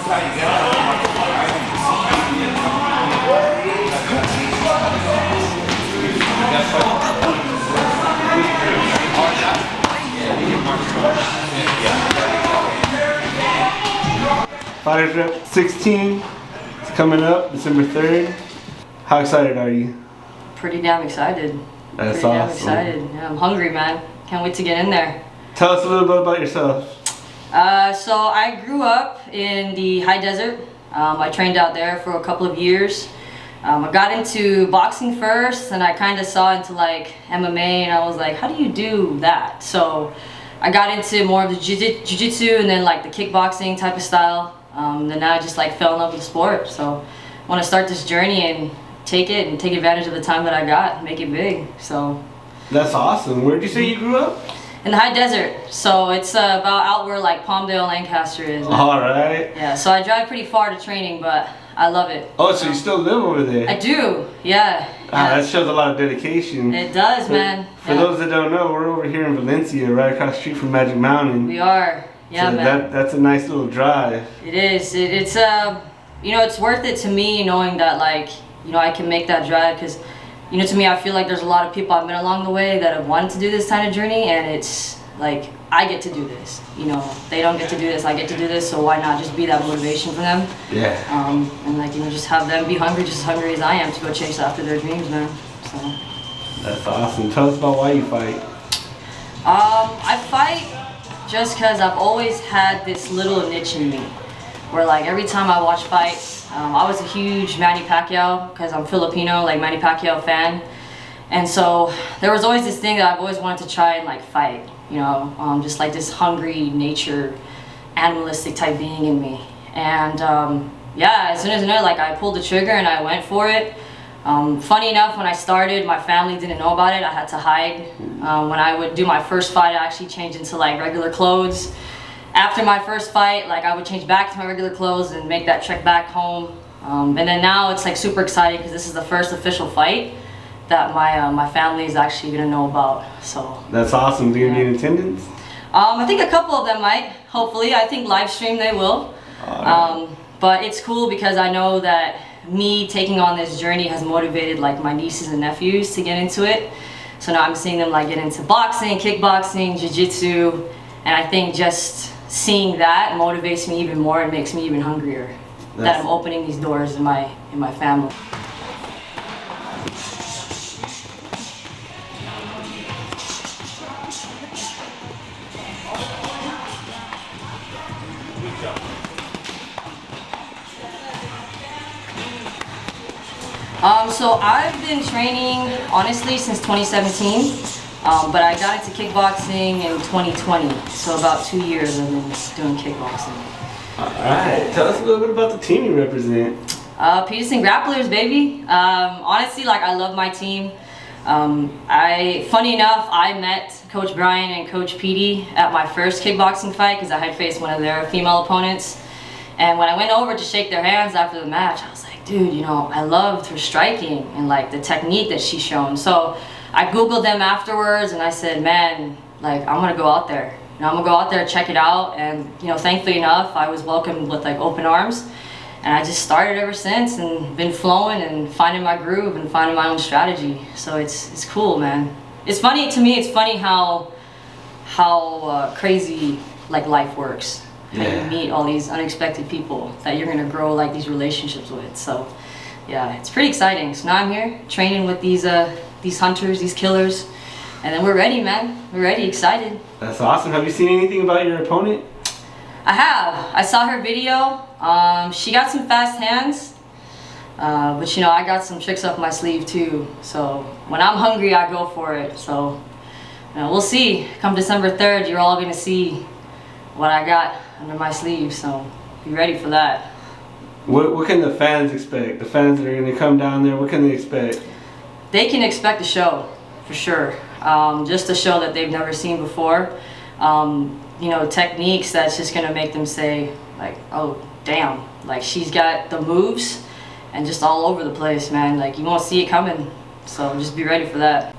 FightersRep 16 is coming up December 3rd. How excited are you? Pretty damn excited. That's Pretty awesome. damn excited. Yeah, I'm hungry, man. Can't wait to get in there. Tell us a little bit about yourself. So I grew up in the high desert. I trained out there for a couple of years. I got into boxing first, and I kind of saw into like MMA, and I was like, how do you do that? So I got into more of the jiu-jitsu and then like the kickboxing type of style. Then I just like fell in love with the sport. So I want to start this journey and take it and take advantage of the time that I got, make it big. So that's awesome. Where'd you say you grew up? In the high desert. So it's about out where like Palmdale, Lancaster is. All right. Yeah, so I drive pretty far to training, but I love it. Oh, so you still live over there? I do, yeah. That shows a lot of dedication. It does, man. For those that don't know, we're over here in Valencia, right across the street from Magic Mountain. We are, yeah, so man. That's a nice little drive. It is. It's you know, it's worth it to me knowing that like, you know, I can make that drive because, you know, to me, I feel like there's a lot of people I've met along the way that have wanted to do this kind of journey, and it's like, I get to do this. You know, they don't get to do this, I get to do this, so why not just be that motivation for them? Yeah. And like, you know, just have them be hungry, just as hungry as I am to go chase after their dreams, man. So. That's awesome. Tell us about why you fight. I fight just because I've always had this little niche in me, where like every time I watch fights, I was a huge Manny Pacquiao, because I'm Filipino, like Manny Pacquiao fan. And so there was always this thing that I've always wanted to try and like fight, you know, just like this hungry nature, animalistic type being in me. And yeah, as soon as I know, like I pulled the trigger and I went for it. Funny enough, when I started, my family didn't know about it. I had to hide. When I would do my first fight, I actually changed into like regular clothes. After my first fight, like I would change back to my regular clothes and make that trek back home. And then now it's like super exciting because this is the first official fight that my family is actually gonna know about. So that's awesome. Do you be in attendance? I think a couple of them might. Hopefully, I think live stream they will. But it's cool because I know that me taking on this journey has motivated like my nieces and nephews to get into it. So now I'm seeing them like get into boxing, kickboxing, jiu-jitsu, and I think just seeing that motivates me even more and makes me even hungrier. That I'm opening these doors in my family. So I've been training honestly since 2017, but I got into kickboxing in 2020. So about 2 years I've been doing kickboxing. Alright, tell us a little bit about the team you represent. Peterson Grapplers, baby. Honestly, like I love my team. Funny enough, I met Coach Brian and Coach Petey at my first kickboxing fight because I had faced one of their female opponents. And when I went over to shake their hands after the match, I was like, dude, you know, I loved her striking and like the technique that she's shown. So I Googled them afterwards and I said, man, like I'm gonna go out there. You know, I'm gonna go out there, check it out. And you know, thankfully enough, I was welcomed with like open arms. And I just started ever since and been flowing and finding my groove and finding my own strategy. So it's cool, man. It's funny to me, it's funny how crazy like life works. Yeah. How you meet all these unexpected people that you're gonna grow like these relationships with. So yeah, it's pretty exciting. So now I'm here training with these hunters, these killers, and then we're ready, man. We're ready, excited. That's awesome. Have you seen anything about your opponent? I have. I saw her video. She got some fast hands, but you know, I got some tricks up my sleeve too. So when I'm hungry, I go for it. So you know, we'll see. Come December 3rd, you're all gonna see what I got under my sleeve, so be ready for that. What can the fans expect? The fans that are going to come down there, what can they expect? They can expect a show, for sure. Just a show that they've never seen before. You know, techniques that's just going to make them say, like, oh, damn. Like, she's got the moves and just all over the place, man. Like, you won't see it coming, so just be ready for that.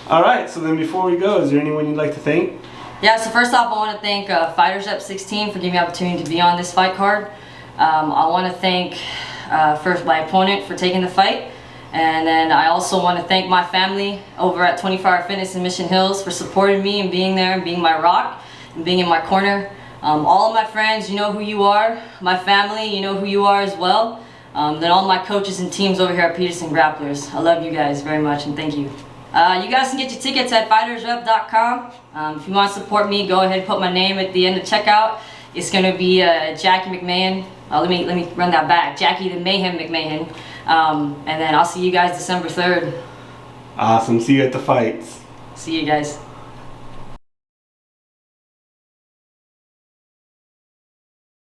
All right, so then before we go, is there anyone you'd like to thank? Yeah, so first off, I want to thank FightersRep 16 for giving me the opportunity to be on this fight card. I want to thank first my opponent for taking the fight. And then I also want to thank my family over at 24 Hour Fitness in Mission Hills for supporting me and being there and being my rock and being in my corner. All of my friends, you know who you are. My family, you know who you are as well. Then all my coaches and teams over here at Peterson Grapplers. I love you guys very much and thank you. You guys can get your tickets at FightersRep.com. If you want to support me, go ahead and put my name at the end of checkout. It's going to be Jackie McMahon. Let me run that back. Jackie the Mayhem McMahon. And then I'll see you guys December 3rd. Awesome. See you at the fights. See you guys.